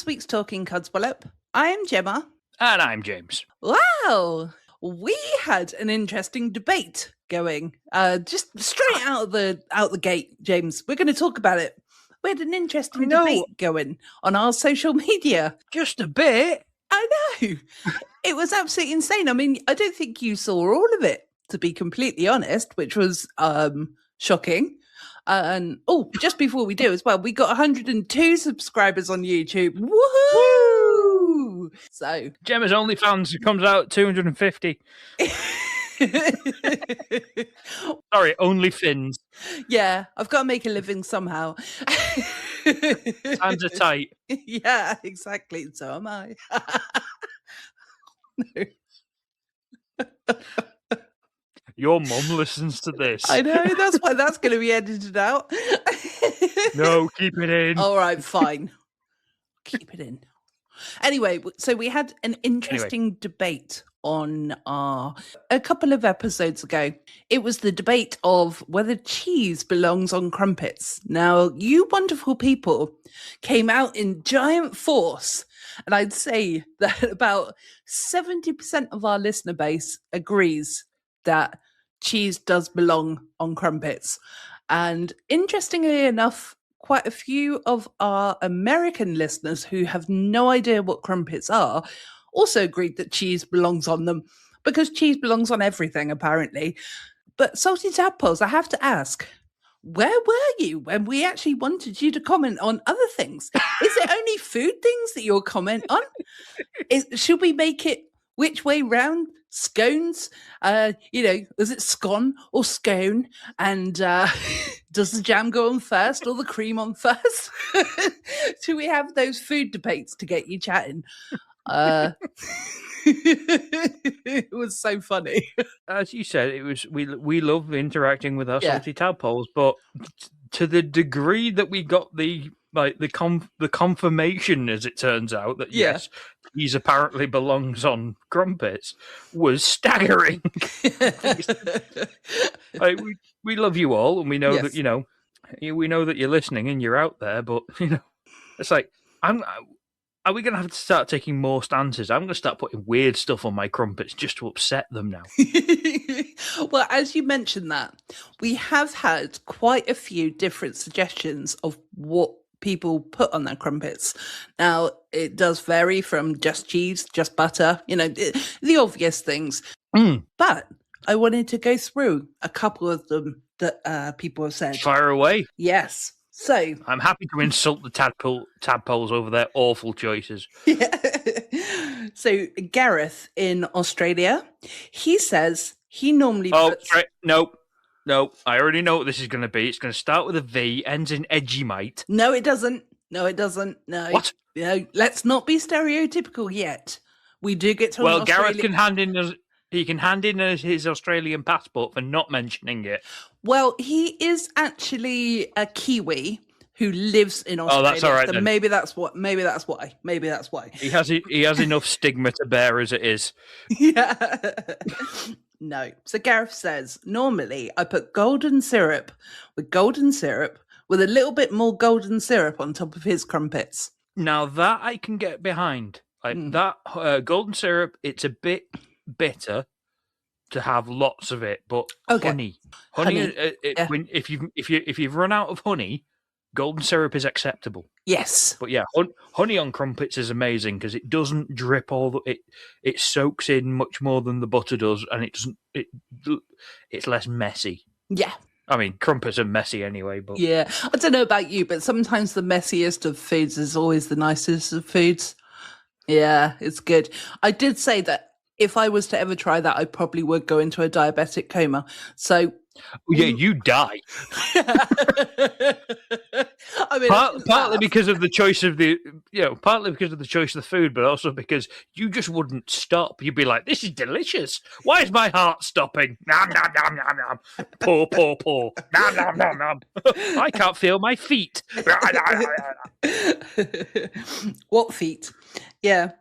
this week's Talking Codswallop. I'm Gemma. And I'm James. Wow! We had an interesting debate going. Just straight out the gate, James. We're going to talk about it. We had an interesting debate going on our social media. Just a bit. I know. It was absolutely insane. I mean, I don't think you saw all of it, to be completely honest, which was shocking. And just before we do as well, we got 102 subscribers on YouTube. Woohoo! So Gemma's OnlyFans comes out at 250. Sorry, only fins. Yeah, I've got to make a living somehow. Times are tight. Yeah, exactly. So am I. No. Your mum listens to this. I know, that's why that's going to be edited out. No, keep it in. All right, fine. Keep it in. Anyway, so we had an interesting debate on a couple of episodes ago. It was the debate of whether cheese belongs on crumpets. Now, you wonderful people came out in giant force, and I'd say that about 70% of our listener base agrees that cheese does belong on crumpets. And interestingly enough, quite a few of our American listeners who have no idea what crumpets are also agreed that cheese belongs on them, because cheese belongs on everything, apparently. But Salty Tadpoles, I have to ask, where were you when we actually wanted you to comment on other things? Is it only food things that you'll comment on? Should we make it which way round? Scones? Is it scone or scone? And does the jam go on first or the cream on first? Do we have those food debates to get you chatting? It was so funny. As you said, it was we love interacting with our Salty Tadpoles, but to the degree that we got the confirmation, as it turns out, that yes, cheese apparently belongs on crumpets, was staggering. We love you all, and we know that we know that you're listening and you're out there. But it's like are we going to have to start taking more stances? I'm going to start putting weird stuff on my crumpets just to upset them now. Well, as you mentioned that, we have had quite a few different suggestions of what people put on their crumpets. Now, it does vary from just cheese, just butter, the obvious things. But I wanted to go through a couple of them that people have said. Fire away. Yes. So I'm happy to insult the tadpoles over their awful choices. Yeah. So Gareth in Australia, he says he normally puts... Nope. I already know what this is going to be. It's going to start with a V, ends in Edgemite. No, it doesn't. No. What? Let's not be stereotypical yet. We do get to... Well, Gareth can hand in his Australian passport for not mentioning it. Well, he is actually a Kiwi who lives in Australia. Oh, that's all right, so then. Maybe that's why. He has enough stigma to bear as it is. Yeah. No. So Gareth says, normally I put golden syrup with a little bit more golden syrup on top of his crumpets. Now that I can get behind. That golden syrup, it's a bit bitter to have lots of it, but honey. If you've run out of honey, golden syrup is acceptable. Yes, but yeah, honey on crumpets is amazing because it doesn't drip it soaks in much more than the butter does, and it's less messy. Yeah. I mean, crumpets are messy anyway, but... Yeah, I don't know about you, but sometimes the messiest of foods is always the nicest of foods. Yeah, it's good. I did say that if I was to ever try that, I probably would go into a diabetic coma. So... Yeah, you die. I mean, partly because of the choice of the food, but also because you just wouldn't stop. You'd be like, "This is delicious. Why is my heart stopping? Nom nom nom nom nom. Pour pour pour. Nom nom nom nom. I can't feel my feet." What feet? Yeah.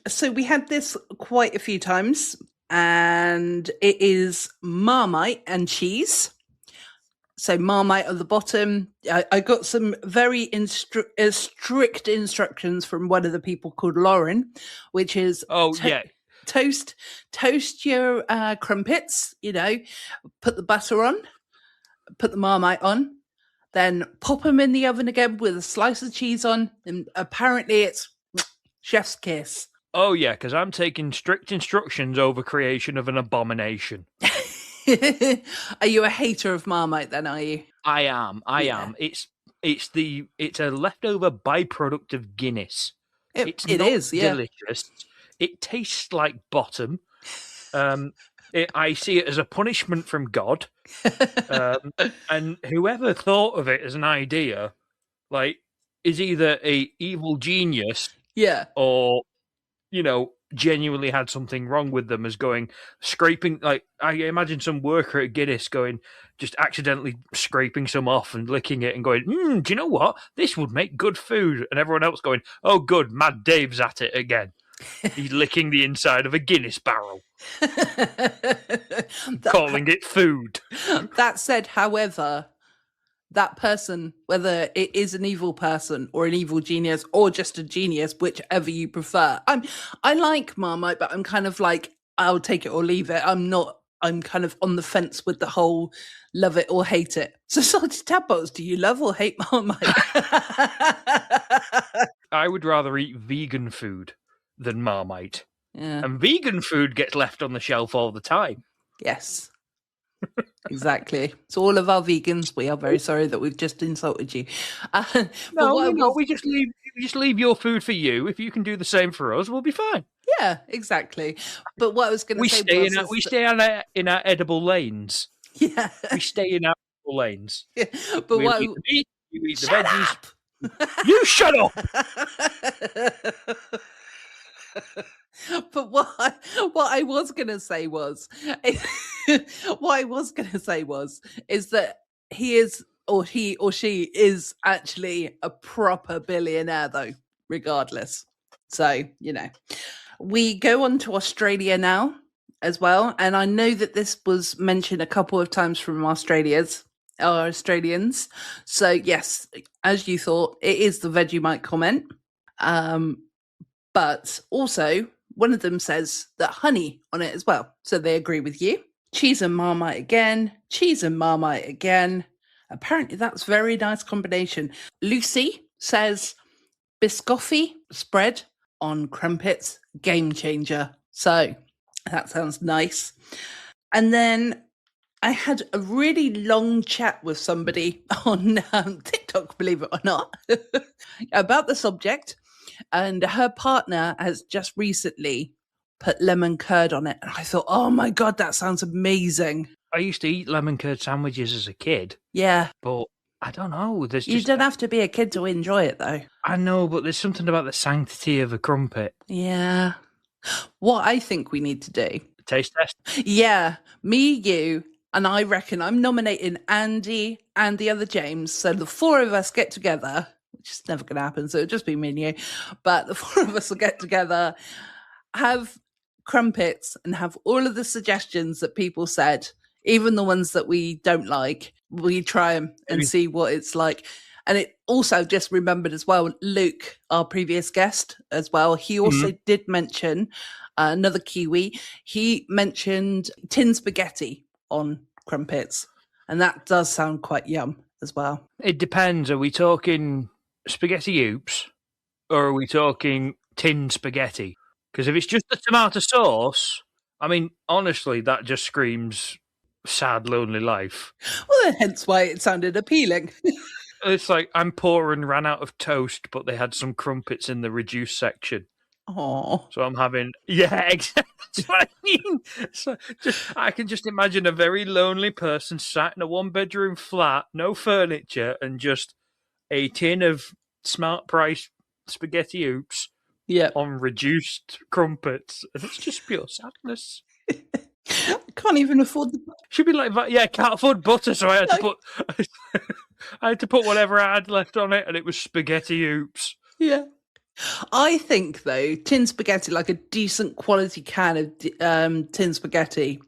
So we had this quite a few times. And it is Marmite and cheese. So Marmite at the bottom. I got some very strict instructions from one of the people called Lauren, which is toast your crumpets. Put the butter on, put the Marmite on, then pop them in the oven again with a slice of cheese on, and apparently it's chef's kiss. Oh yeah, because I'm taking strict instructions over creation of an abomination. Are you a hater of Marmite then, are you? I am. It's a leftover byproduct of Guinness. It's not delicious. It tastes like bottom. I see it as a punishment from God. And whoever thought of it as an idea, is either a evil genius, or genuinely had something wrong with them, as scraping. I imagine some worker at Guinness just accidentally scraping some off and licking it and going, do you know what? This would make good food. And everyone else going, oh, good, Mad Dave's at it again. He's licking the inside of a Guinness barrel. Calling it food. That said, however, that person, whether it is an evil person or an evil genius or just a genius, whichever you prefer. I like Marmite, but I'm kind of like, I'll take it or leave it. I'm kind of on the fence with the whole love it or hate it. So Salty Tadpoles, do you love or hate Marmite? I would rather eat vegan food than Marmite. Yeah. And vegan food gets left on the shelf all the time. Yes. Exactly. So all of our vegans, we are very sorry that we've just insulted you. No, we just leave your food for you. If you can do the same for us, we'll be fine. Yeah, exactly. But what I was going to say we stay in our edible lanes. Yeah, we stay in our edible lanes. Yeah. But we eat the meat, you eat the veggies. Up! You shut up. But what I was going to say was, is that he or she is actually a proper billionaire, though, regardless. So, we go on to Australia now as well. And I know that this was mentioned a couple of times from our Australians. So, yes, as you thought, it is the Vegemite comment. But also, one of them says that honey on it as well. So they agree with you. Cheese and Marmite again. Cheese and Marmite again. Apparently, that's a very nice combination. Lucy says biscotti spread on crumpets, game changer. So that sounds nice. And then I had a really long chat with somebody on TikTok, believe it or not, about the subject. And her partner has just recently put lemon curd on it. And I thought, oh my God, that sounds amazing. I used to eat lemon curd sandwiches as a kid. Yeah. But I don't know. You don't have to be a kid to enjoy it, though. I know, but there's something about the sanctity of a crumpet. Yeah. What I think we need to do. Taste test? Yeah. Me, you, and I reckon I'm nominating Andy and the other James. So the four of us get together, which is never going to happen. So it'll just be me and you. But the four of us will get together, have crumpets, and have all of the suggestions that people said, even the ones that we don't like. We try them and see what it's like. And it also just remembered as well, Luke, our previous guest as well, he also did mention another Kiwi. He mentioned tin spaghetti on crumpets. And that does sound quite yum as well. It depends. Are we talking spaghetti oops or are we talking tin spaghetti? Because if it's just the tomato sauce, I mean, honestly, that just screams sad, lonely life. Well, hence why it sounded appealing. It's like I'm poor and ran out of toast, but they had some crumpets in the reduced section. Oh, so I'm having exactly. That's what I mean. So I can just imagine a very lonely person sat in a one-bedroom flat, no furniture, and just a tin of smart price spaghetti oops. On reduced crumpets. And it's just pure sadness. I can't even afford the butter. She'd be like, can't afford butter, so I had to put whatever I had left on it, and it was spaghetti oops. Yeah. I think, though, tin spaghetti, like a decent quality can of tin spaghetti,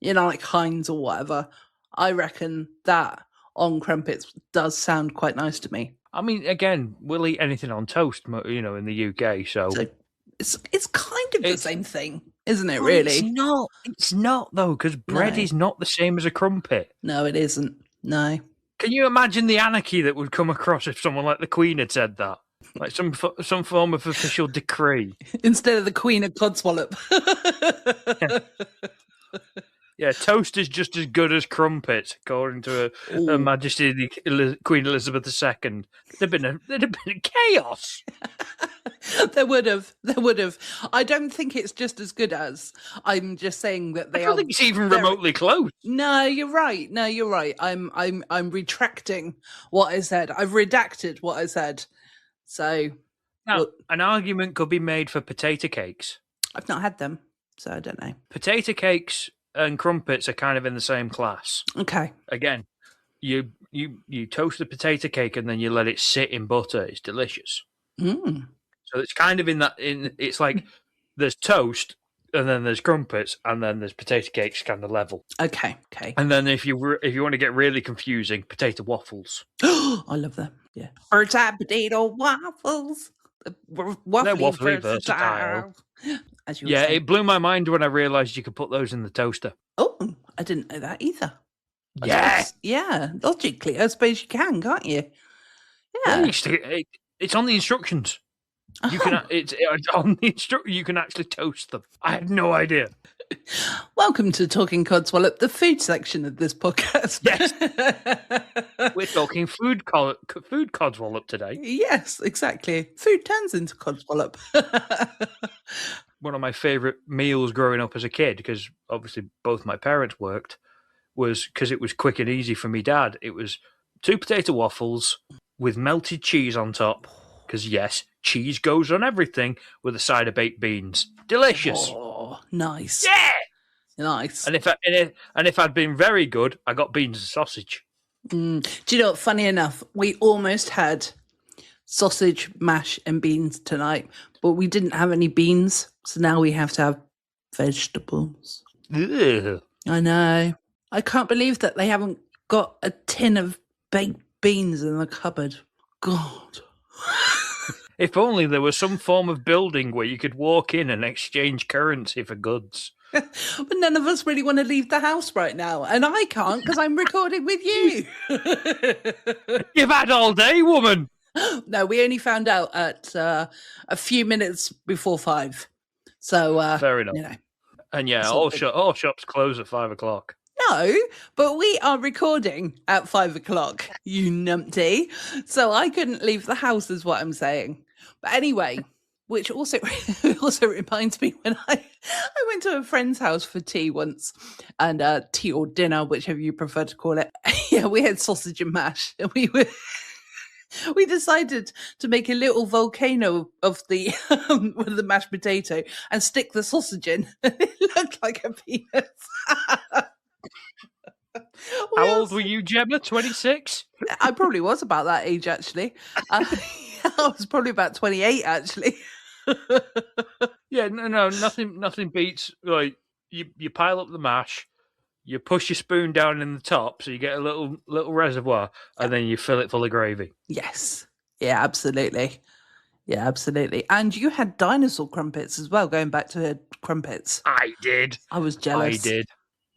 like Heinz or whatever, I reckon that on crumpets does sound quite nice to me. I mean, again, we'll eat anything on toast, in the UK. So it's kind of the same thing, isn't it? Well, Really? It's not. It's not though, because bread is not the same as a crumpet. No, it isn't. No. Can you imagine the anarchy that would come across if someone like the Queen had said that? Like some form of official decree. Instead of the Queen of Codswallop. Yeah, toast is just as good as crumpets, according to Her Majesty Queen Elizabeth II. There'd have been chaos. There would have. I don't think it's just as good as. I'm just saying that they I don't think it's even remotely close. No, you're right. I'm retracting what I said. I've redacted what I said. So now, an argument could be made for potato cakes. I've not had them, so I don't know. Potato cakes and crumpets are kind of in the same class. Okay. Again, you toast the potato cake and then you let it sit in butter. It's delicious. So it's kind of it's like there's toast and then there's crumpets and then there's potato cakes kind of level. Okay. And then if you want to get really confusing, potato waffles. I love them. Yeah. Potato waffles. They're waffly versatile. As you it blew my mind when I realised you could put those in the toaster. Oh, I didn't know that either. Yeah. Logically, I suppose you can, can't you? Yeah. It's on the instructions. You can it's on the you can actually toast them. I had no idea. Welcome to Talking Codswallop, the food section of this podcast. Yes, we're talking food codswallop today. Yes, exactly. Food turns into codswallop. One of my favourite meals growing up as a kid, because obviously both my parents worked, was because it was quick and easy for me dad. It was 2 potato waffles with melted cheese on top. Because yes, cheese goes on everything with a side of baked beans. Delicious. Oh, nice. Yeah, nice. And if I'd been very good, I got beans and sausage. Do you know what? Funny enough, we almost had sausage, mash, and beans tonight, but we didn't have any beans, so now we have to have vegetables. Ugh. I know. I can't believe that they haven't got a tin of baked beans in the cupboard. God. If only there was some form of building where you could walk in and exchange currency for goods. But none of us really want to leave the house right now. And I can't because I'm recording with you. You've had all day, woman. No, we only found out at a few minutes before 5. So, fair enough. And yeah, all shops close at 5 o'clock. No, but we are recording at 5 o'clock, you numpty. So I couldn't leave the house is what I'm saying. But anyway, which also reminds me when I went to a friend's house for tea once, and tea or dinner, whichever you prefer to call it. Yeah, we had sausage and mash, and we decided to make a little volcano of the with the mashed potato and stick the sausage in. It looked like a penis. How old were you, Gemma? 26? I probably was about that age, actually. I was probably about 28, actually. Yeah, no, nothing beats, like, you pile up the mash, you push your spoon down in the top so you get a little reservoir, and then you fill it full of gravy. Yes. Yeah, absolutely. Yeah, absolutely. And you had dinosaur crumpets as well, going back to crumpets. I did. I was jealous. I did.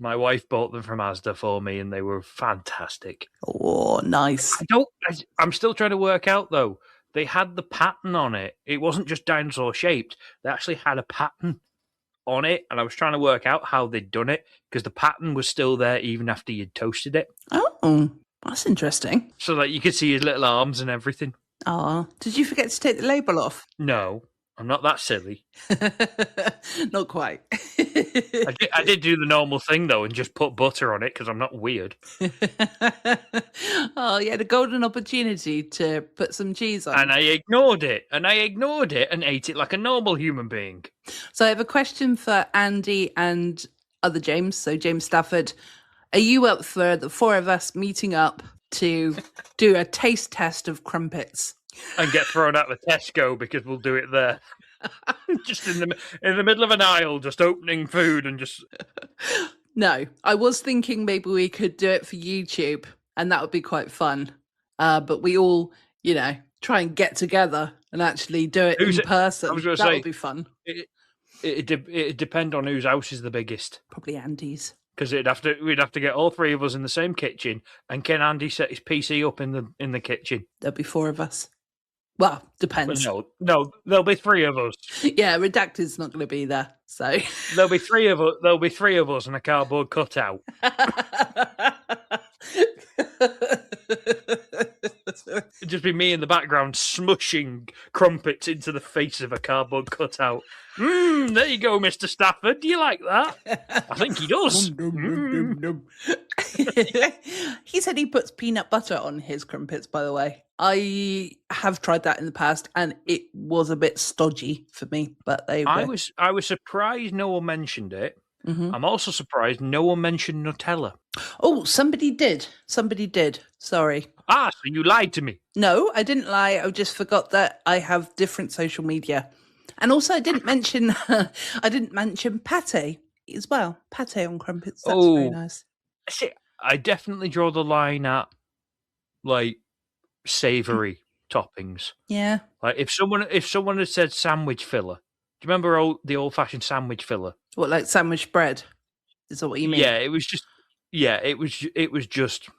My wife bought them from Asda for me, and they were fantastic. Oh, nice. I'm still trying to work out, though. They had the pattern on it. It wasn't just dinosaur shaped. They actually had a pattern on it, and I was trying to work out how they'd done it, because the pattern was still there even after you'd toasted it. Oh, that's interesting. So that you could see his little arms and everything. Oh, did you forget to take the label off? No, I'm not that silly. Not quite. I did do the normal thing, though, and just put butter on it, because I'm not weird. Oh, you had a golden opportunity to put some cheese on. And I ignored it, and ate it like a normal human being. So I have a question for Andy and other James. So James Stafford, are you up for the 4 of us meeting up to do a taste test of crumpets? And get thrown out of Tesco because we'll do it there. Just in the middle of an aisle, just opening food and just... No, I was thinking maybe we could do it for YouTube and that would be quite fun. But we all, try and get together and actually do it in person. That would be fun. It'd depend on whose house is the biggest. Probably Andy's. Because we'd have to get all three of us in the same kitchen, and can Andy set his PC up in the kitchen? There'll be 4 of us. Well, depends. Well, no, there'll be 3 of us. Yeah, Redacted's not going to be there, so there'll be 3 of us. There'll be 3 of us and a cardboard cutout. It'd just be me in the background smushing crumpets into the face of a cardboard cutout. There you go, Mr. Stafford. Do you like that? I think he does. He said he puts peanut butter on his crumpets, by the way. I have tried that in the past, and it was a bit stodgy for me. But there you go. I was surprised no one mentioned it. Mm-hmm. I'm also surprised no one mentioned Nutella. Oh, somebody did. Sorry. So you lied to me. No, I didn't lie. I just forgot that I have different social media. And also I didn't mention pate as well. Pate on crumpets. That's very nice. See, I definitely draw the line at like savoury toppings. Yeah. Like if someone had said sandwich filler. Do you remember the old-fashioned sandwich filler? What, like sandwich bread? Is that what you mean? Yeah, it was just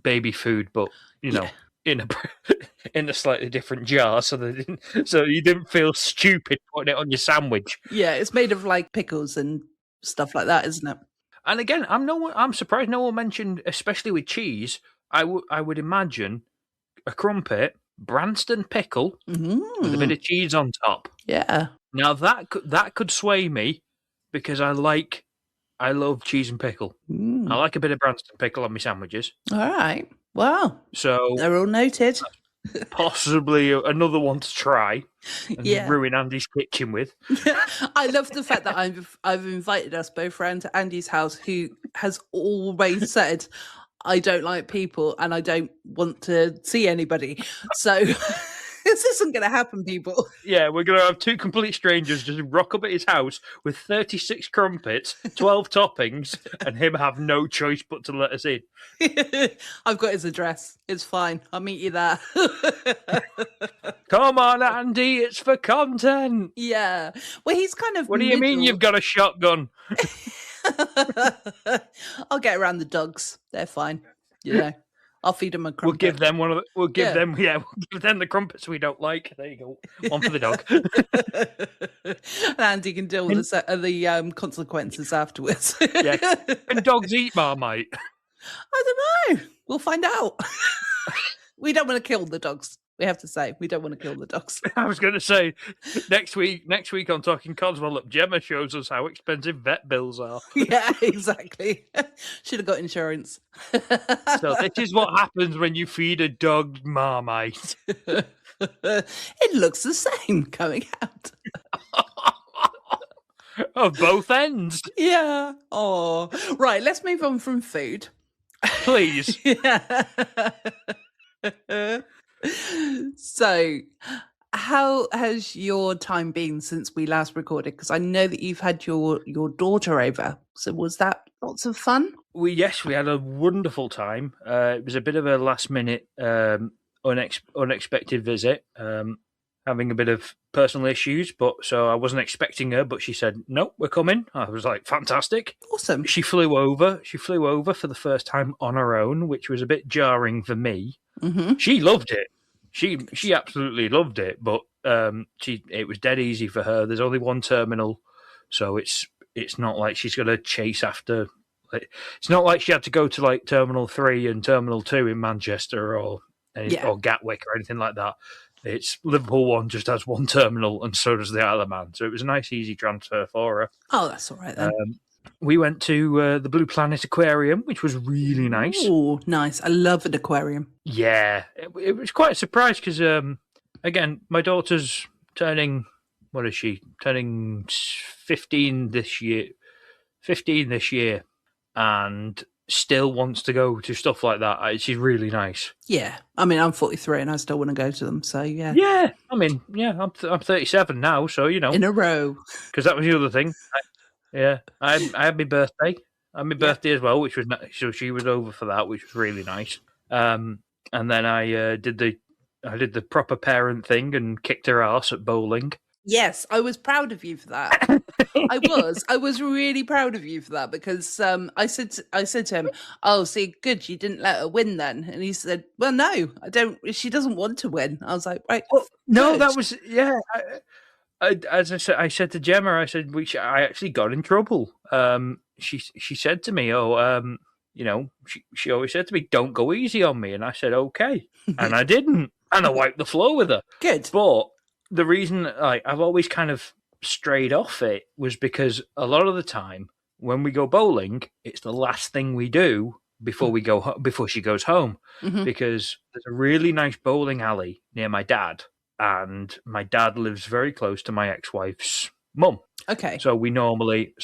baby food, but in a slightly different jar, so you didn't feel stupid putting it on your sandwich. Yeah, it's made of like pickles and stuff like that, isn't it? And again, I'm surprised no one mentioned, especially with cheese. I would imagine a crumpet, Branston pickle with a bit of cheese on top. Yeah. Now that could sway me because I love cheese and pickle. I like a bit of Branston pickle on my sandwiches. All right. Wow. So they're all noted. Possibly another one to try and ruin Andy's kitchen with. I love the fact that I've invited us both round to Andy's house, who has always said, I don't like people and I don't want to see anybody. So this isn't going to happen, people. Yeah, we're going to have 2 complete strangers just rock up at his house with 36 crumpets, 12 toppings, and him have no choice but to let us in. I've got his address. It's fine. I'll meet you there. Come on, Andy. It's for content. Yeah. Well, he's kind of What do you mean you've got a shotgun? I'll get around the dogs. They're fine. I'll feed them a crumpet. We'll give them we'll give them the crumpets we don't like. There you go. One for the dog. And Andy can deal with the consequences afterwards. Yeah. Can dogs eat Marmite? I don't know. We'll find out. We don't want to kill the dogs. We have to say, we don't want to kill the dogs. I was going to say, next week on Talking Codswallop, Gemma shows us how expensive vet bills are. Yeah, exactly. Should have got insurance. So this is what happens when you feed a dog Marmite. It looks the same coming out. Of both ends. Yeah. Oh, right. Let's move on from food. Please. Yeah. So, how has your time been since we last recorded? Because I know that you've had your daughter over. So was that lots of fun? We had a wonderful time. It was a bit of a last minute unexpected visit. Having a bit of personal issues, so I wasn't expecting her, but she said, "No, we're coming." I was like, "Fantastic, awesome." She flew over for the first time on her own, which was a bit jarring for me. Mm-hmm. She loved it. She absolutely loved it, but it was dead easy for her. There's only one terminal, so it's not like she's going to chase after. It's not like she had to go to like Terminal 3 and Terminal 2 in Manchester or Gatwick or anything like that. It's Liverpool 1 just has one terminal, and so does the Isle of Man. So it was a nice, easy transfer for her. Oh, that's all right then. We went to the Blue Planet Aquarium, which was really nice. Oh, nice. I love an aquarium. Yeah. It was quite a surprise because, again, my daughter's turning, what is she? Turning 15 this year. And still wants to go to stuff like that. She's really nice. Yeah. I mean, I'm 43 and I still want to go to them. So, yeah. Yeah. I mean, I'm 37 now. So, In a row. Because that was the other thing. I had my birthday and my birthday as well, which was so she was over for that, which was really nice. And then I did the proper parent thing and kicked her ass at bowling. Yes, I was proud of you for that. I was really proud of you for that because I said to him, "Oh, see, good, you didn't let her win then." And he said, "Well, no, I don't. She doesn't want to win." I was like, "Right, no, good." that was as I said to Gemma, I said I actually got in trouble. She said to me, "Oh, she always said to me, don't go easy on me," and I said, "Okay," and I didn't, and I wiped the floor with her. Good, but the reason I've always kind of strayed off it was because a lot of the time when we go bowling, it's the last thing we do before she goes home, because there's a really nice bowling alley near my dad, and my dad lives very close to my ex-wife's mum. Okay. So what we normally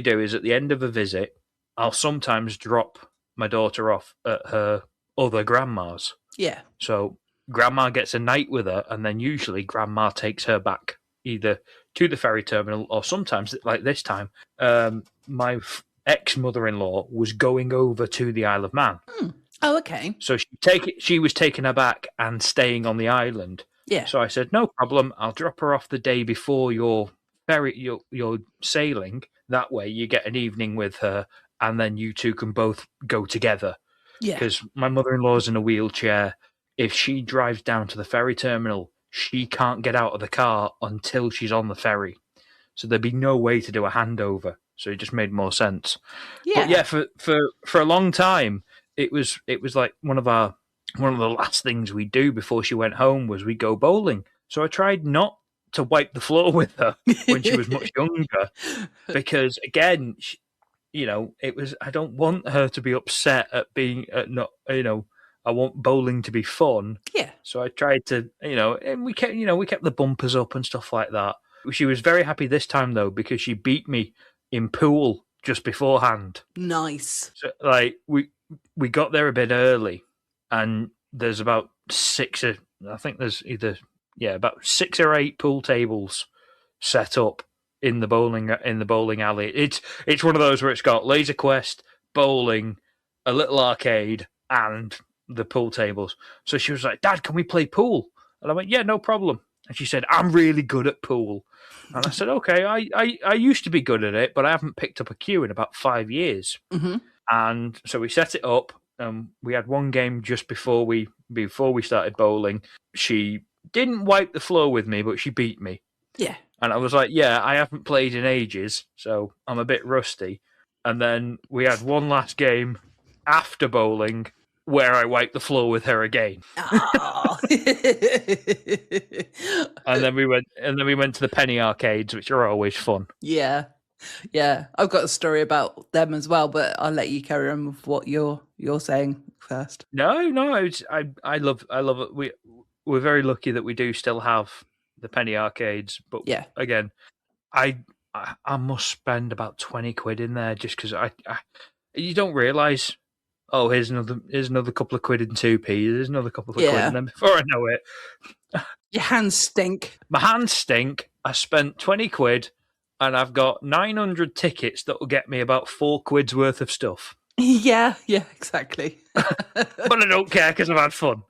do is at the end of a visit, I'll sometimes drop my daughter off at her other grandma's. Yeah. So grandma gets a night with her, and then usually grandma takes her back either to the ferry terminal or sometimes, like this time, my ex-mother-in-law was going over to the Isle of Man. Oh, okay. So she was taking her back and staying on the island. Yeah. So I said, no problem. I'll drop her off the day before your sailing. That way you get an evening with her, and then you two can both go together. Yeah. Because my mother-in-law's in a wheelchair. If she drives down to the ferry terminal, she can't get out of the car until she's on the ferry. So there'd be no way to do a handover. So it just made more sense. Yeah. But yeah, for a long time, it was like one of the last things we do before she went home was we go bowling. So I tried not to wipe the floor with her when she was much younger, because again, it was, I don't want her to be upset at being not, I want bowling to be fun. Yeah. So I tried to, and we kept the bumpers up and stuff like that. She was very happy this time though, because she beat me in pool just beforehand. Nice. So we got there a bit early, and there's about about 6 or 8 pool tables set up in the bowling alley. It's one of those where it's got Laser Quest, bowling, a little arcade, and the pool tables. So she was like, "Dad, can we play pool?" And I went, "Yeah, no problem." And she said, "I'm really good at pool." And I said, "Okay, I used to be good at it, but I haven't picked up a cue in about 5 years." And so we set it up. We had one game just before we started bowling. She didn't wipe the floor with me, but she beat me. Yeah. And I was like, "Yeah, I haven't played in ages, so I'm a bit rusty." And then we had one last game after bowling where I wiped the floor with her again. Oh. And then we went to the penny arcades, which are always fun. Yeah. Yeah. I've got a story about them as well, but I'll let you carry on with what you're saying first. No, I love it. We're very lucky that we do still have the penny arcades, but yeah, again, I must spend about 20 quid in there just because you don't realise. Oh, here's another couple of quid in 2p. There's another couple of quid, and then before I know it, your hands stink. My hands stink. I spent 20 quid, and I've got 900 tickets that will get me about 4 quid's worth of stuff. Yeah, exactly. But I don't care because I've had fun.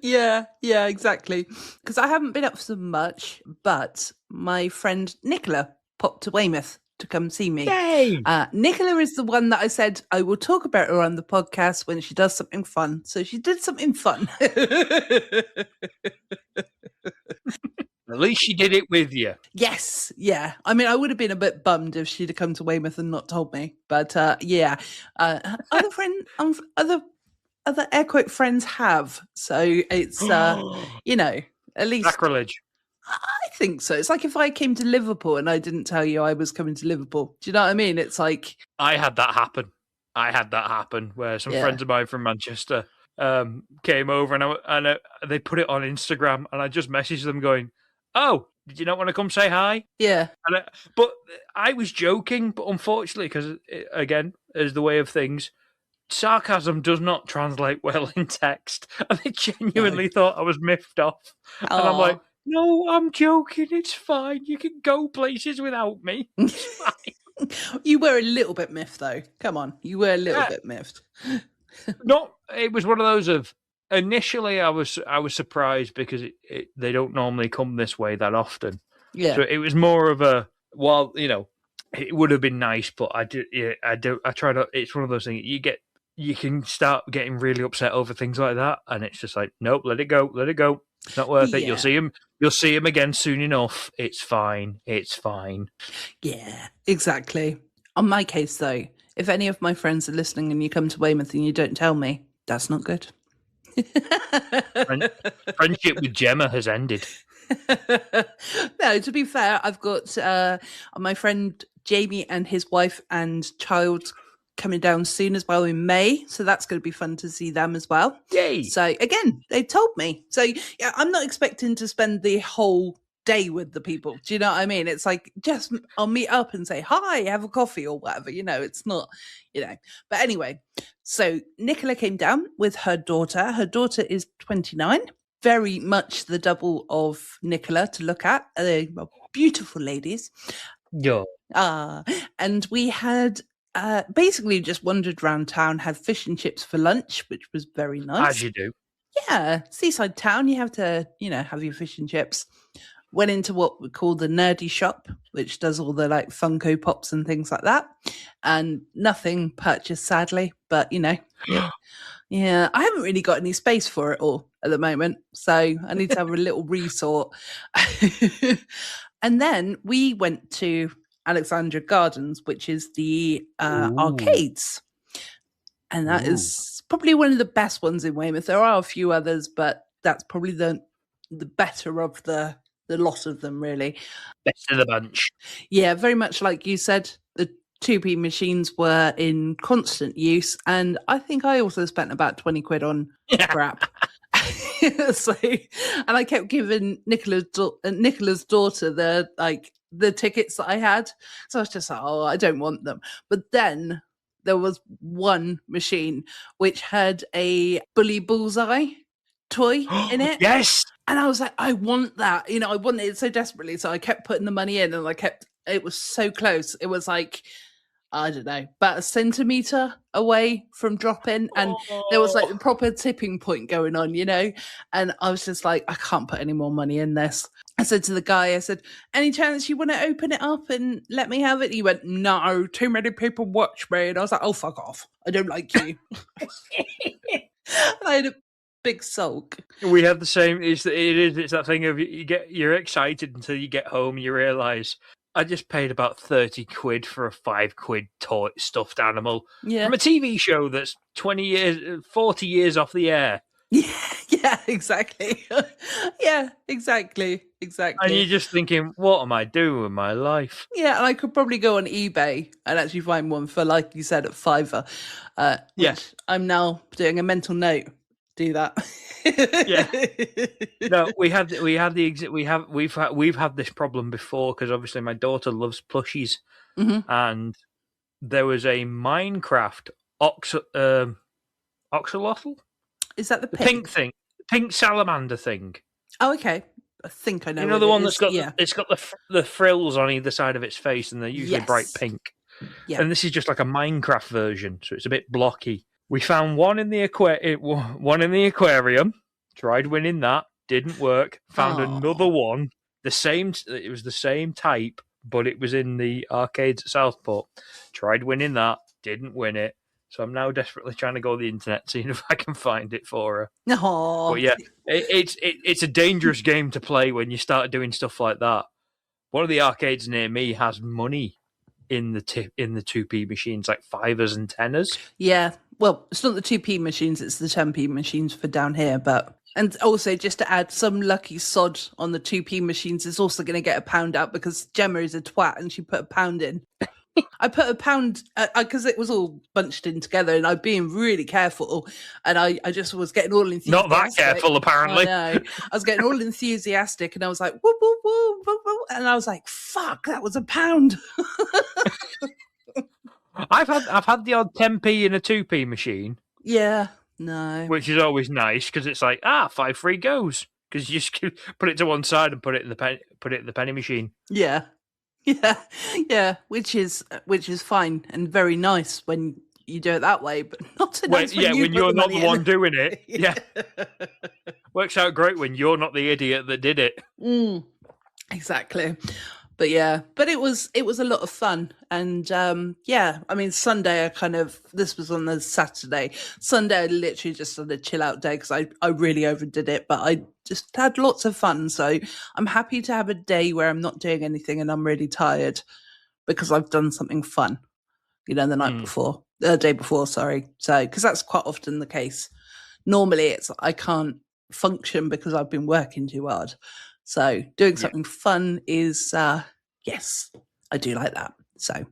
Yeah, exactly. Because I haven't been up so much, but my friend Nicola popped to Weymouth to come see me. Yay! Nicola is the one that I said I will talk about her on the podcast when she does something fun. So she did something fun. At least she did it with you. Yes, yeah. I mean, I would have been a bit bummed if she'd have come to Weymouth and not told me. But other air quote friends have. So it's at least sacrilege. I think so. It's like if I came to Liverpool and I didn't tell you I was coming to Liverpool. Do you know what I mean? It's like I had that happen where some friends of mine from Manchester came over and they put it on Instagram, and I just messaged them going, "Oh, did you not want to come say hi?" Yeah. But I was joking, but unfortunately, because again, as the way of things, sarcasm does not translate well in text, and they genuinely thought I was miffed off. And I'm like, "No, I'm joking. It's fine. You can go places without me. It's fine." You were a little bit miffed, though. Come on, you were a little bit miffed. It was one of those of initially I was surprised because they don't normally come this way that often. Yeah. So it was more of a it would have been nice, but I try to. It's one of those things you can start getting really upset over things like that, and it's just like, nope, let it go. It's not worth it. You'll see him again soon enough. It's fine. Yeah, exactly. On my case, though, if any of my friends are listening and you come to Weymouth and you don't tell me, that's not good. Friendship with Gemma has ended. No, to be fair, I've got my friend Jamie and his wife and child coming down soon as well in May, so that's going to be fun to see them as well. Yay! So again, they told me. So yeah, I'm not expecting to spend the whole day with the people. Do you know what I mean? It's like, just I'll meet up and say hi, have a coffee or whatever. It's not, But anyway, so Nicola came down with her daughter. Her daughter is 29. Very much the double of Nicola to look at. Beautiful ladies. Yeah. And we had basically just wandered around town, had fish and chips for lunch, which was very nice. As you do. Yeah, seaside town, you have to, have your fish and chips. Went into what we call the nerdy shop, which does all the like Funko Pops and things like that. And nothing purchased, sadly, but yeah, I haven't really got any space for it all at the moment. So I need to have a little resort. And then we went to Alexandra Gardens, which is the arcades. And that is probably one of the best ones in Weymouth. There are a few others, but that's probably the better of the lot of them, really. Best of the bunch. Yeah, very much like you said, the 2p machines were in constant use, and I think I also spent about 20 quid on crap. And I kept giving Nicola's daughter the tickets that I had. So I was just like, oh, I don't want them. But then there was one machine which had a Bully Bullseye toy in it. Yes. And I was like, I want that. I wanted it so desperately. So I kept putting the money in, and it was so close. It was like, I don't know, about a centimetre away from dropping. And there was like a proper tipping point going on, And I was just like, I can't put any more money in this. I said to the guy, any chance you want to open it up and let me have it? He went, no, too many people watch me. And I was like, oh, fuck off. I don't like you. And I had a big sulk. We have the same. It's that thing of you're excited until you get home and you realise, I just paid about 30 quid for a 5 quid toy stuffed animal from a TV show that's 40 years off the air. Yeah, exactly. Yeah, exactly. And you're just thinking, what am I doing with my life? Yeah, and I could probably go on eBay and actually find one for, like you said, at $5. Yes, I'm now doing a mental note. Do that. Yeah. No, we've had this problem before because obviously my daughter loves plushies, and there was a Minecraft oxalotl. Is that the pink thing? The pink salamander thing. Oh, okay. I think I know. You know the one that's got it's got the frills on either side of its face, and they're usually bright pink. Yeah. And this is just like a Minecraft version, so it's a bit blocky. We found one in the aquarium. Tried winning that, didn't work. Found another one. It was the same type, but it was in the arcades at Southport. Tried winning that, didn't win it. So I'm now desperately trying to go on the internet, seeing if I can find it for her. No, but yeah, it's a dangerous game to play when you start doing stuff like that. One of the arcades near me has money in the 2p machines, like 5s and 10s. Yeah, well, it's not the 2p machines; it's the 10p machines for down here. And also, just to add, some lucky sod on the 2p machines is also going to get £1 out because Gemma is a twat and she put £1 in. I put £1 because it was all bunched in together, and I'm being really careful. And I just was getting all enthusiastic. Not that careful, apparently. I was getting all enthusiastic, and I was like, whoop, whoop, whoop, whoop, whoop. And I was like, fuck, that was £1. I've had the odd 10p in a 2p machine. Yeah, no. Which is always nice because it's like 5 free goes because you just put it to one side and put it in the penny machine. Yeah. Yeah, which is fine and very nice when you do it that way, but not so nice when you're not the one in. doing it. Yeah. Works out great when you're not the idiot that did it. Exactly. But yeah, but it was a lot of fun. And yeah, I mean, Sunday, this was on the Saturday. Sunday, I literally just had a chill out day because I really overdid it, but I just had lots of fun. So I'm happy to have a day where I'm not doing anything and I'm really tired because I've done something fun, the day before, sorry. So, because that's quite often the case. Normally it's, I can't function because I've been working too hard. So doing something fun is, yes, I do like that. So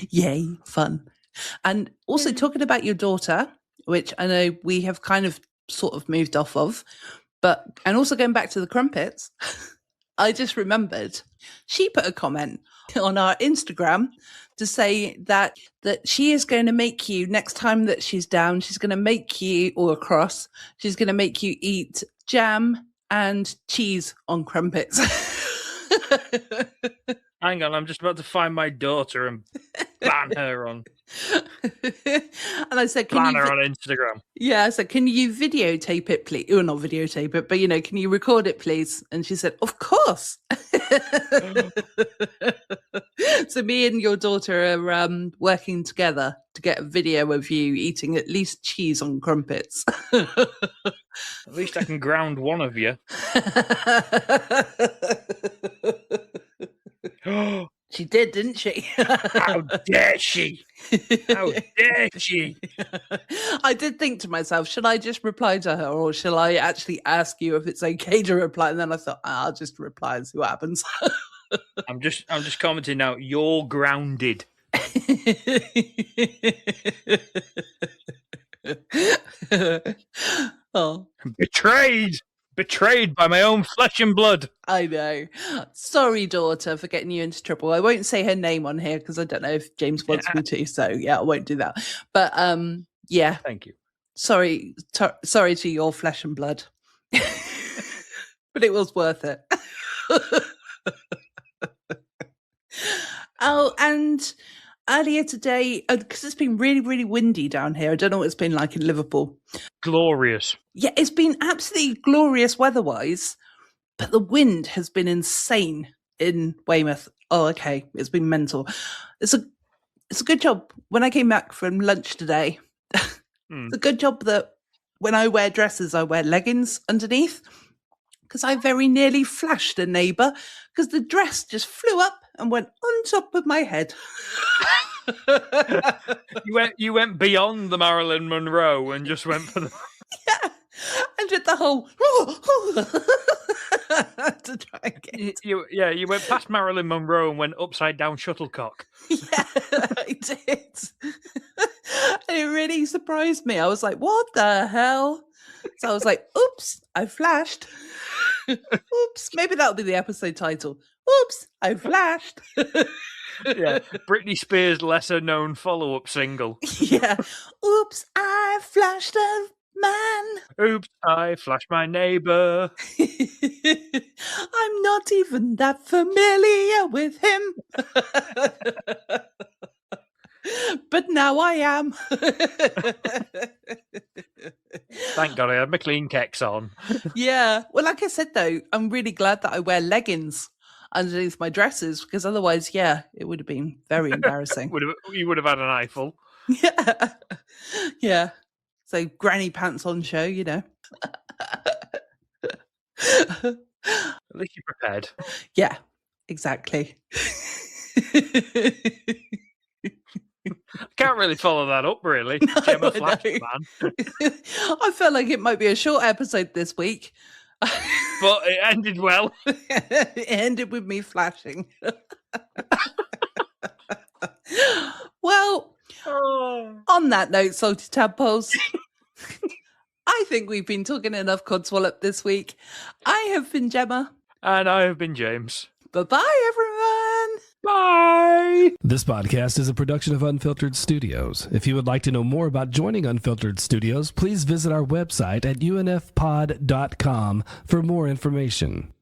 yay, fun. And also talking about your daughter, which I know we have kind of sort of moved off of, and also going back to the crumpets, I just remembered she put a comment on our Instagram to say that she is going to make you, next time that she's down, she's going to make you, or across, she's going to make you eat jam and cheese on crumpets. Hang on, I'm just about to find my daughter and ban her on. And I said, ban her on Instagram. Yeah, I said, can you videotape it, please? Or not videotape it, but can you record it, please? And she said, of course. So me and your daughter are working together to get a video of you eating at least cheese on crumpets. At least I can ground one of you. She did, didn't she? How dare she? How dare she? I did think to myself, should I just reply to her or shall I actually ask you if it's okay to reply? And then I thought, I'll just reply and see what happens. I'm just commenting now. You're grounded. Oh. Betrayed by my own flesh and blood. I know. Sorry, daughter, for getting you into trouble. I won't say her name on here because I don't know if James wants me to. So yeah, I won't do that. But yeah. Thank you. Sorry to your flesh and blood. But it was worth it. Oh, and earlier today, because it's been really, really windy down here. I don't know what it's been like in Liverpool. Glorious. Yeah, it's been absolutely glorious weather-wise, but the wind has been insane in Weymouth. Oh, okay, it's been mental. It's a good job. When I came back from lunch today, it's a good job that when I wear dresses, I wear leggings underneath, because I very nearly flashed a neighbour because the dress just flew up and went on top of my head. You went beyond the Marilyn Monroe and just went for the... Yeah, and did the whole... to try and get... You went past Marilyn Monroe and went upside down shuttlecock. Yeah, I did. And it really surprised me. I was like, what the hell? So I was like, oops, I flashed. Oops, maybe that'll be the episode title. Oops, I flashed. Yeah, Britney Spears' lesser-known follow-up single. Yeah. Oops, I flashed a man. Oops, I flashed my neighbour. I'm not even that familiar with him. But now I am. Thank God I had my clean kecks on. Yeah. Well, like I said, though, I'm really glad that I wear leggings underneath my dresses, because otherwise, yeah, it would have been very embarrassing. You would have had an eyeful. Yeah. Yeah. So granny pants on show, you know. At least you're prepared. Yeah, exactly. I can't really follow that up, really. No, Gemma flashed, man. I felt like it might be a short episode this week. But it ended well. It ended with me flashing. Well, on that note, salty tadpoles, I think we've been talking enough Codswallop this week. I have been Gemma. And I have been James. Bye-bye, everyone. Bye. This podcast is a production of Unfiltered Studios. If you would like to know more about joining Unfiltered Studios, please visit our website at unfpod.com for more information.